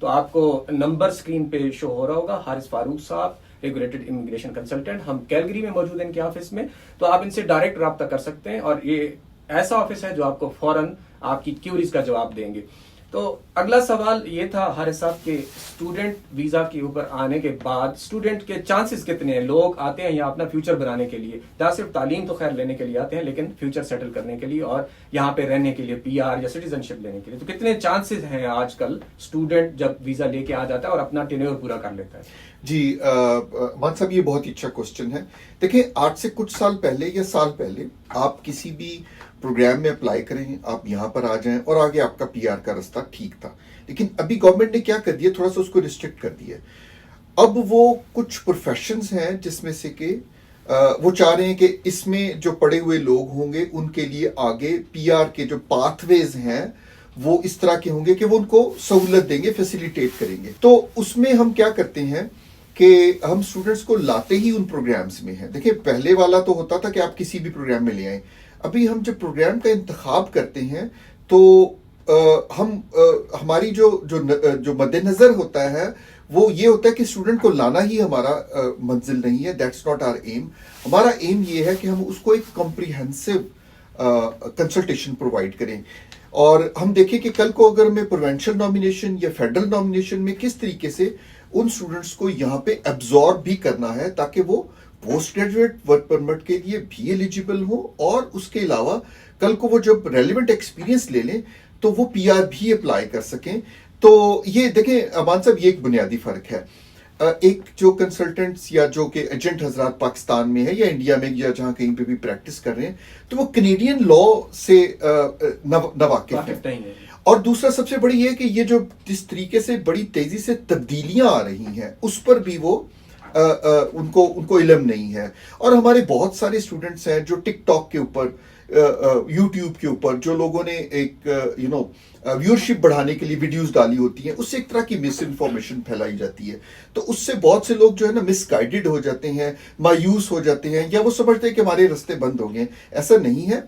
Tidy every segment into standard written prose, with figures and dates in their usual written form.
تو آپ کو نمبر اسکرین پہ شو ہو رہا ہوگا، حارث فاروق صاحب، ریگولیٹڈ امیگریشن کنسلٹنٹ، ہم کیلگری میں موجود ہیں ان کے آفس میں. تو آپ ان سے ڈائریکٹ رابطہ کر سکتے ہیں، اور یہ ایسا آفس ہے جو آپ کو فوراً آپ کی کیوریز کا جواب دیں گے. تو اگلا سوال یہ تھا حارث صاحب کہ اسٹوڈنٹ ویزا کے اوپر آنے کے بعد اسٹوڈنٹ کے چانسز کتنے ہیں؟ لوگ آتے ہیں یہاں اپنا فیوچر بنانے کے لیے، نہ صرف تعلیم تو خیر لینے کے لیے آتے ہیں، لیکن فیوچر سیٹل کرنے کے لیے اور یہاں پہ رہنے کے لیے، پی آر یا سٹیزن شپ لینے کے لیے. تو کتنے چانسز ہیں آج کل اسٹوڈنٹ جب ویزا لے کے آ جاتا ہے اور اپنا ٹینیور پورا کر لیتا ہے؟ جی مان صاحب، یہ بہت ہی اچھا کوشچن ہے. دیکھیں، آج سے کچھ سال پہلے یا سال پہلے آپ کسی بھی پروگرام میں اپلائی کریں، آپ یہاں پر آ جائیں اور آگے آپ کا پی آر کا رستہ ٹھیک تھا. لیکن ابھی گورنمنٹ نے کیا کر دیا، تھوڑا سا اس کو ریسٹرکٹ کر دیا. اب وہ کچھ پروفیشنز ہیں جس میں سے کہ وہ چاہ رہے ہیں کہ اس میں جو پڑھے ہوئے لوگ ہوں گے ان کے لیے آگے پی آر کے جو پاتھ ویز ہیں وہ اس طرح کے ہوں گے کہ وہ ان کو سہولت دیں گے، فیسیلیٹیٹ کریں گے. تو اس میں ہم کیا کرتے ہیں کہ ہم اسٹوڈنٹس کو لاتے ہی ان پروگرامز میں ہیں. دیکھیں، پہلے والا تو ہوتا تھا کہ آپ کسی بھی پروگرام میں لے آئیں. ابھی ہم جب پروگرام کا انتخاب کرتے ہیں تو ہماری جو مد نظر ہوتا ہے وہ یہ ہوتا ہے کہ اسٹوڈنٹ کو لانا ہی ہمارا منزل نہیں ہے. That's not our aim. ہمارا ایم یہ ہے کہ ہم اس کو ایک کمپریہنسو کنسلٹیشن پرووائڈ کریں. اور ہم دیکھیں کہ کل کو اگر میں پروونشل نامینیشن یا فیڈرل نامینیشن میں کس طریقے سے ان اسٹوڈنٹس کو یہاں پہ ایبزارب بھی کرنا ہے تاکہ وہ پوسٹ گریجویٹ ورک پرمٹ کے لیے بھی ایلیجیبل ہوں، اور اس کے علاوہ کل کو وہ جب ریلیونٹ ایکسپیرینس لے لیں تو وہ پی آر بھی اپلائی کر سکیں. تو یہ دیکھیں امان صاحب، یہ ایک بنیادی فرق ہے. ایک جو کنسلٹنٹس یا جو کہ ایجنٹ حضرات پاکستان میں ہے یا انڈیا میں یا جہاں کہیں پہ بھی پریکٹس کر رہے ہیں تو وہ کینیڈین لا سے ناواقف ہیں. اور دوسرا سب سے بڑی یہ کہ یہ جو جس طریقے سے بڑی تیزی سے تبدیلیاں آ رہی ہیں اس پر بھی وہ ان کو علم نہیں ہے. اور ہمارے بہت سارے اسٹوڈنٹس ہیں جو ٹک ٹاک کے اوپر، یوٹیوب کے اوپر، جو لوگوں نے ایک ویورشپ بڑھانے کے لیے ویڈیوز ڈالی ہوتی ہیں، اس سے ایک طرح کی مس انفارمیشن پھیلائی جاتی ہے. تو اس سے بہت سے لوگ جو ہے نا مس گائیڈڈ ہو جاتے ہیں، مایوس ہو جاتے ہیں، یا وہ سمجھتے ہیں کہ ہمارے رستے بند ہو گئے. ایسا نہیں ہے.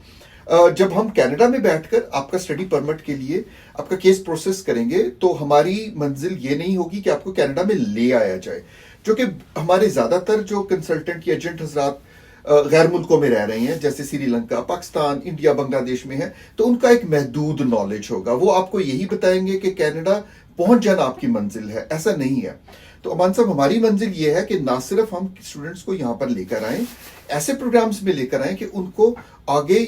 جب ہم کینیڈا میں بیٹھ کر آپ کا اسٹڈی پرمٹ کے لیے آپ کا کیس پروسیس کریں گے تو ہماری منزل یہ نہیں ہوگی کہ آپ کو کینیڈا میں لے آیا جائے. جو کہ ہمارے زیادہ تر جو کنسلٹنٹ یا ایجنٹ حضرات غیر ملکوں میں رہ رہے ہیں، جیسے سری لنکا، پاکستان، انڈیا، بنگلہ دیش میں ہیں، تو ان کا ایک محدود نالج ہوگا. وہ آپ کو یہی بتائیں گے کہ کینیڈا پہنچ جانا آپ کی منزل ہے. ایسا نہیں ہے. تو امان صاحب، ہماری منزل یہ ہے کہ نہ صرف ہم اسٹوڈنٹس کو یہاں پر لے کر آئیں، ایسے پروگرامز میں لے کر آئیں کہ ان کو آگے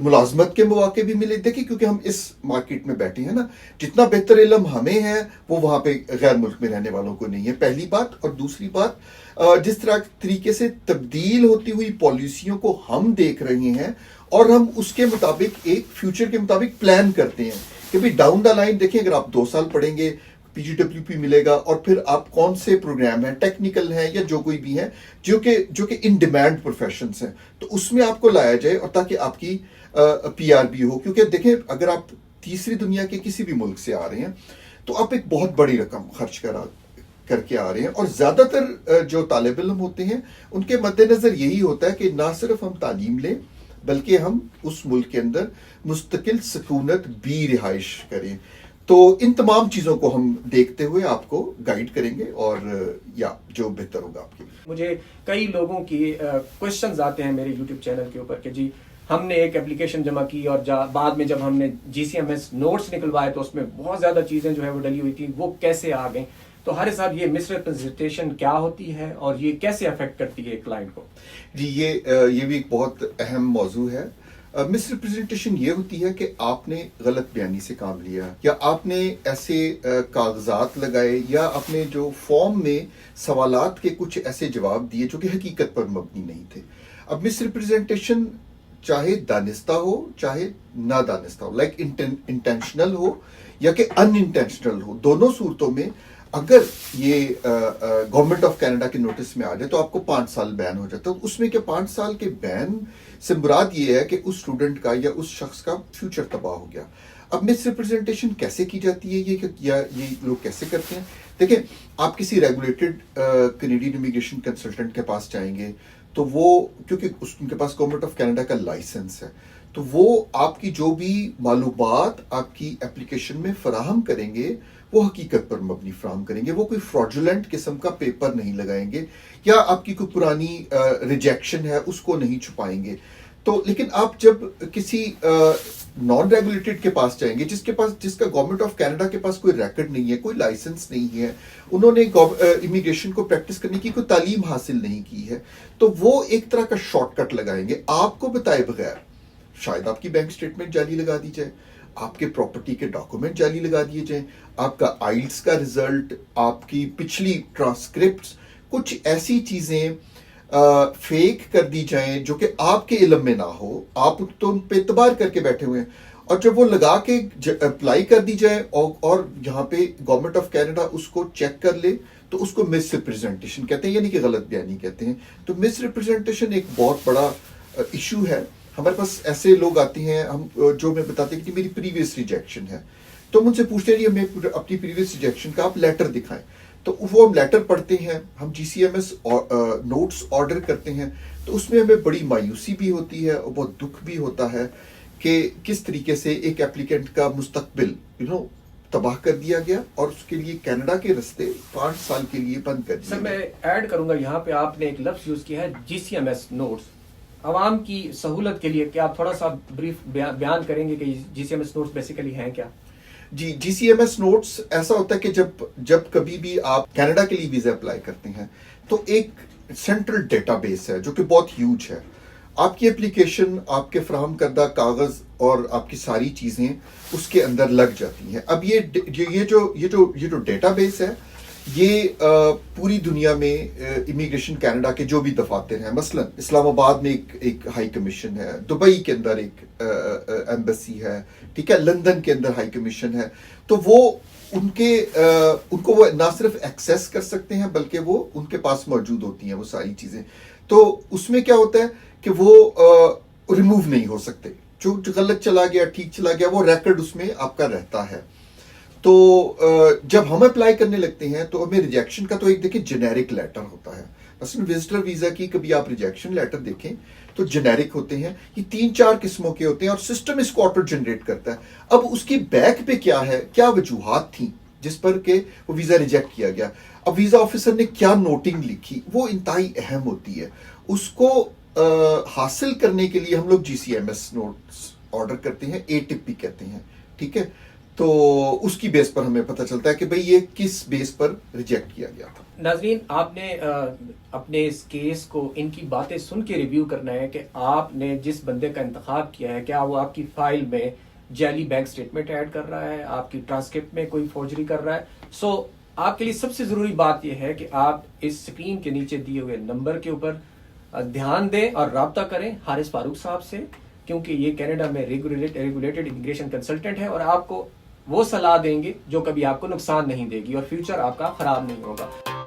ملازمت کے مواقع بھی ملے. دیکھیں، کیونکہ ہم اس مارکیٹ میں بیٹھے ہیں نا، جتنا بہتر علم ہمیں ہے وہ وہاں پہ غیر ملک میں رہنے والوں کو نہیں ہے. پہلی بات. اور دوسری بات، جس طریقے سے تبدیل ہوتی ہوئی پالیسیوں کو ہم دیکھ رہے ہیں اور ہم اس کے مطابق ایک فیوچر کے مطابق پلان کرتے ہیں کہ بھی ڈاؤن دا لائن دیکھیں، اگر آپ 2 سال پڑھیں گے پی جی ڈبلیو پی ملے گا، اور پھر آپ کون سے پروگرام ہیں، ٹیکنیکل ہیں یا جو کوئی بھی ہیں جو کہ ان ڈیمانڈ پروفیشنز ہیں، تو اس میں آپ کو لایا جائے، اور تاکہ آپ کی پی آر بھی ہو. کیونکہ دیکھیں، اگر آپ تیسری دنیا کے کسی بھی ملک سے آ رہے ہیں تو آپ ایک بہت بڑی رقم خرچ کر کے آ رہے ہیں. اور زیادہ تر جو طالب علم ہوتے ہیں ان کے مد نظر یہی ہوتا ہے کہ نہ صرف ہم تعلیم لیں بلکہ ہم اس ملک کے اندر مستقل سکونت بھی رہائش کریں. تو ان تمام چیزوں کو ہم دیکھتے ہوئے آپ کو گائیڈ کریں گے اور یا جو بہتر ہوگا آپ کے لیے. مجھے کئی لوگوں کی کوشچنز آتے ہیں میرے یوٹیوب چینل کے اوپر کہ جی ہم نے ایک اپلیکیشن جمع کی اور بعد میں جب ہم نے جی سی ایم ایس نوٹس نکلوائے تو اس میں بہت زیادہ چیزیں جو ہے وہ ڈلی ہوئی تھیں، وہ کیسے آ گئیں؟ تو حارث صاحب، یہ مس ریپرزنٹیشن کیا ہوتی ہے اور یہ کیسے افیکٹ کرتی ہے کلائنٹ کو؟ جی، یہ بھی ایک بہت اہم موضوع ہے. مس ریپرزنٹیشن یہ ہوتی ہے کہ آپ نے غلط بیانی سے کام لیا، یا آپ نے ایسے کاغذات لگائے، یا اپنے جو فارم میں سوالات کے کچھ ایسے جواب دیے جو کہ حقیقت پر مبنی نہیں تھے. اب مس ریپرزنٹیشن چاہے دانستہ ہو چاہے نہ دانستہ ہو، لائک انٹینشنل ہو یا کہ ان انٹینشنل ہو، دونوں صورتوں میں اگر یہ گورنمنٹ آف کینیڈا کے نوٹس میں آ جائے تو آپ کو 5 سال بین ہو جاتا ہے. اس میں کہ 5 سال کے بین سے مراد یہ ہے کہ اس اسٹوڈنٹ کا یا اس شخص کا فیوچر تباہ ہو گیا. اب مس ریپرزنٹیشن کیسے کی جاتی ہے یہ لوگ کیسے کرتے ہیں؟ دیکھیں، آپ کسی ریگولیٹڈ کینیڈین امیگریشن کنسلٹنٹ کے پاس جائیں گے تو وہ، کیونکہ ان کے پاس گورنمنٹ آف کینیڈا کا لائسنس ہے، تو وہ آپ کی جو بھی معلومات آپ کی اپلیکیشن میں فراہم کریں گے وہ حقیقت پر مبنی فراہم کریں گے. وہ کوئی فراڈولنٹ قسم کا پیپر نہیں لگائیں گے یا آپ کی کوئی پرانی ریجیکشن ہے اس کو نہیں چھپائیں گے. تو لیکن آپ جب کسی نان ریگولیٹڈ کے پاس جائیں گے جس کا گورنمنٹ آف کینیڈا کے پاس کوئی ریکارڈ نہیں ہے, کوئی لائسنس نہیں ہے, انہوں نے امیگریشن کو پریکٹس کرنے کی کوئی تعلیم حاصل نہیں کی ہے, تو وہ ایک طرح کا شارٹ کٹ لگائیں گے آپ کو بتائے بغیر. شاید آپ کی بینک سٹیٹمنٹ جعلی لگا دی جائے, آپ کے پراپرٹی کے ڈاکومنٹ جعلی لگا دیے جائیں, آپ کا آئلٹس کا رزلٹ, آپ کی پچھلی ٹرانسکرپٹس, کچھ ایسی چیزیں فیک کر دی جائیں جو کہ آپ کے علم میں نہ ہو, آپ تو ان پہ اعتبار کر کے بیٹھے ہوئے ہیں, اور جب وہ لگا کے اپلائی کر دی جائے اور یہاں پہ گورنمنٹ آف کینیڈا اس کو چیک کر لے تو اس کو مس ریپرزینٹیشن کہتے ہیں, یعنی کہ غلط بیانی کہتے ہیں. تو مس ریپرزینٹیشن ایک بہت بڑا ایشو ہے. ہمارے پاس ایسے لوگ آتے ہیں جو میں بتاتے ہیں کہ میری پریویس ریجیکشن ہے, تو ہم ان سے پوچھتے ہیں ہمیں اپنی پریویس ریجیکشن کا آپ لیٹر دکھائیں. تو وہ ہم لیٹر پڑھتے ہیں, ہم G C M S notes order کرتے ہیں, تو اس میں ہمیں بڑی مایوسی بھی ہوتی ہے اور بہت دکھ بھی ہوتا ہے کہ کس طریقے سے ایک ایپلیکینٹ کا مستقبل تباہ کر دیا گیا اور اس کے لیے کینیڈا کے رستے 5 سال کے لیے بند کر دیے. سر میں ایڈ کروں گا یہاں پہ, آپ نے ایک لفظ یوز کیا ہے جی سی ایم ایس نوٹس. عوام کی سہولت کے لیے کیا آپ تھوڑا سا بریف بیان کریں گے کہ G C M S notes basically ہیں کیا؟ جی, G C M S notes ایسا ہوتا ہے کہ جب کبھی بھی آپ کینیڈا کے لیے ویزا اپلائی کرتے ہیں تو ایک سینٹرل ڈیٹا بیس ہے جو کہ بہت ہیوج ہے. آپ کی اپلیکیشن, آپ کے فراہم کردہ کاغذ اور آپ کی ساری چیزیں اس کے اندر لگ جاتی ہیں. اب یہ جو ڈیٹا بیس ہے یہ پوری دنیا میں امیگریشن کینیڈا کے جو بھی دفاتر ہیں, مثلا اسلام آباد میں ایک ہائی کمیشن ہے, دبئی کے اندر ایک ایمبیسی ہے, ٹھیک ہے, لندن کے اندر ہائی کمیشن ہے, تو وہ ان کو وہ نہ صرف ایکسیس کر سکتے ہیں بلکہ وہ ان کے پاس موجود ہوتی ہیں وہ ساری چیزیں. تو اس میں کیا ہوتا ہے کہ وہ ریموو نہیں ہو سکتے. جو غلط چلا گیا, ٹھیک چلا گیا, وہ ریکارڈ اس میں آپ کا رہتا ہے. تو جب ہم اپلائی کرنے لگتے ہیں تو ہمیں ریجیکشن کا تو ایک دیکھیں جنیرک لیٹر ہوتا ہے. مثلا وزٹر ویزا کی کبھی آپ ریجیکشن لیٹر دیکھیں تو جنیرک ہوتے ہیں, یہ 3-4 قسموں کے ہوتے ہیں اور سسٹم اس کو آٹو جنریٹ کرتا ہے. اب اس کی بیک پہ کیا ہے, کیا وجوہات تھیں جس پر کہ وہ ویزا ریجیکٹ کیا گیا, اب ویزا آفیسر نے کیا نوٹنگ لکھی, وہ انتہائی اہم ہوتی ہے. اس کو حاصل کرنے کے لیے ہم لوگ G C M S notes order کرتے ہیں, اے ٹپ بھی کہتے ہیں, ٹھیک ہے. تو اس کی بیس پر ہمیں پتہ چلتا ہے کہ بھئی یہ کس بیس پر ریجیکٹ کیا گیا تھا. ناظرین, آپ نے اپنے اس کیس کو ان کی باتیں سن کے ریویو کرنا ہے کہ آپ نے جس بندے کا انتخاب کیا ہے کیا وہ آپ کی فائل میں جعلی بینک سٹیٹمنٹ ایڈ کر رہا ہے, آپ کی ٹرانسکرپٹ میں کوئی فورجری کر رہا ہے. سو آپ کے لیے سب سے ضروری بات یہ ہے کہ آپ اس سکرین کے نیچے دیے ہوئے نمبر کے اوپر دھیان دیں اور رابطہ کریں حارث فاروق صاحب سے, کیونکہ یہ کینیڈا میں ریگولیٹڈ امیگریشن کنسلٹنٹ ہے اور آپ کو وہ صلاح دیں گے جو کبھی آپ کو نقصان نہیں دے گی اور فیوچر آپ کا خراب نہیں ہوگا.